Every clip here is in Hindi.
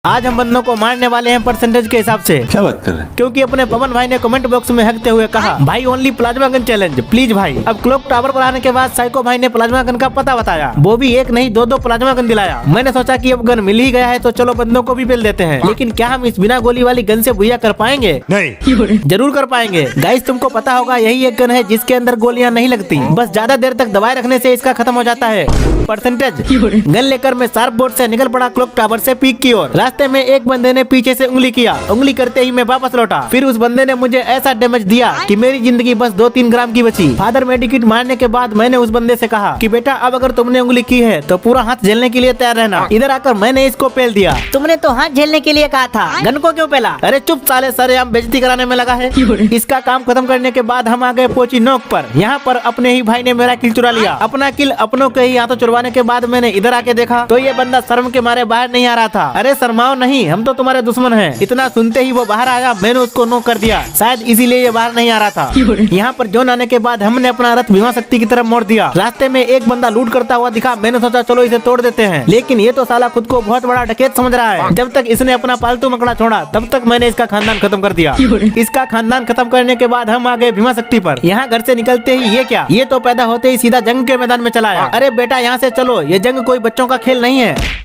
आज हम बंदों को मारने वाले हैं परसेंटेज के हिसाब से। क्या बात कर रहे हैं? क्योंकि अपने पवन भाई ने कमेंट बॉक्स में हंसते हुए कहा, भाई only plasma gun challenge please भाई। अब क्लॉक टावर पर आने के बाद साइको भाई ने प्लाज्मा गन का पता बताया, वो भी एक नहीं दो प्लाज्मा गन दिलाया। मैंने सोचा कि अब गन मिल ही गया है तो चलो बंदों को भी पेल देते हैं, लेकिन क्या हम इस बिना गोली वाली गन से भुइया कर पाएंगे? नहीं। जरूर कर पाएंगे गाइस। तुमको पता होगा यही एक गन है जिसके अंदर गोलियां नहीं लगती, बस ज्यादा देर तक दबाए रखने से इसका खत्म हो जाता है परसेंटेज। गन लेकर मैं शार्प बोर्ड से निकल पड़ा क्लॉक टावर से पीक की ओर। रास्ते में एक बंदे ने पीछे से उंगली किया, उंगली करते ही मैं वापस लौटा। फिर उस बंदे ने मुझे ऐसा डैमेज दिया कि मेरी जिंदगी बस 2-3 ग्राम की बची। फादर मेडिकेट मारने के बाद मैंने उस बंदे से कहा कि बेटा अब अगर तुमने उंगली की है तो पूरा हाथ झेलने के लिए तैयार रहना। इधर आकर मैंने इसको पेल दिया। तुमने तो हाथ झेलने के लिए कहा था, गन को क्यों पेला? अरे चुप साले, सरे हम बेइज्जती कराने में लगा है। इसका काम खत्म करने के बाद हम आ गए पोची नोक पर। यहाँ पर अपने ही भाई ने मेरा किल चुरा लिया। अपना किल अपनों के ही हाथों चुरवाने के बाद मैंने इधर आके देखा तो ये बंदा शर्म के मारे बाहर नहीं आ रहा था। अरे शर्माओ नहीं, हम तो तुम्हारे दुश्मन हैं। इतना सुनते ही वो बाहर आया, मैंने उसको नॉक कर दिया। शायद इसीलिए ये बाहर नहीं आ रहा था। यहाँ पर जोन आने के बाद हमने अपना रथ भीमा शक्ति की तरफ मोड़ दिया। रास्ते में एक बंदा लूट करता हुआ दिखा, मैंने सोचा चलो इसे तोड़ देते हैं, लेकिन ये तो साला खुद को बहुत बड़ा डकैत समझ रहा है। जब तक इसने अपना पालतू मकड़ा छोड़ा तब तक मैंने इसका खानदान खत्म कर दिया। इसका खानदान खत्म करने के बाद हम आ गए भीमा शक्ति पर। यहाँ घर से निकलते ही ये क्या, ये तो पैदा होते ही सीधा जंग के मैदान में चला आया। अरे बेटा यहाँ से चलो, ये जंग कोई बच्चों का खेल नहीं है।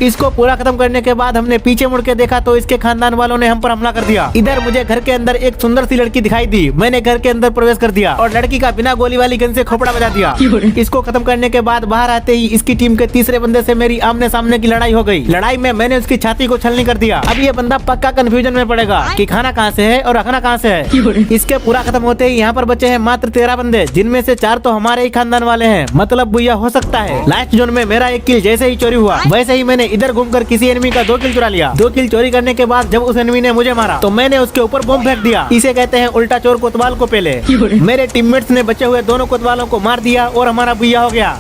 इसको पूरा खत्म करने के बाद हमने पीछे मुड़ के देखा तो इसके खानदान वालों ने हम पर हमला कर दिया। इधर मुझे घर के अंदर एक सुंदर सी लड़की दिखाई दी। मैंने घर के अंदर प्रवेश कर दिया और लड़की का बिना गोली वाली गन से खोपड़ा बजा दिया। इसको खत्म करने के बाद बाहर आते ही इसकी टीम के तीसरे बंदे से मेरी आमने सामने की लड़ाई हो गई। लड़ाई में मैंने उसकी छाती को छलनी कर दिया। अब ये बंदा पक्का कंफ्यूजन में पड़ेगा कि खाना कहाँ से है और रखना कहाँ से है। इसके पूरा खत्म होते ही यहाँ पर बचे हैं मात्र 13 बंदे, जिनमें से 4 तो हमारे ही खानदान वाले हैं, मतलब बुया हो सकता है। लास्ट जोन में मेरा एक किल जैसे ही चोरी हुआ वैसे ही मैंने इधर घूमकर किसी एनिमी का 2 किल चुरा लिया। 2 किल चोरी करने के बाद जब उस एनिमी ने मुझे मारा तो मैंने उसके ऊपर बम फेंक दिया। इसे कहते हैं उल्टा चोर कोतवाल को पेले। मेरे टीममेट्स ने बचे हुए दोनों कोतवालों को मार दिया और हमारा बुया हो गया।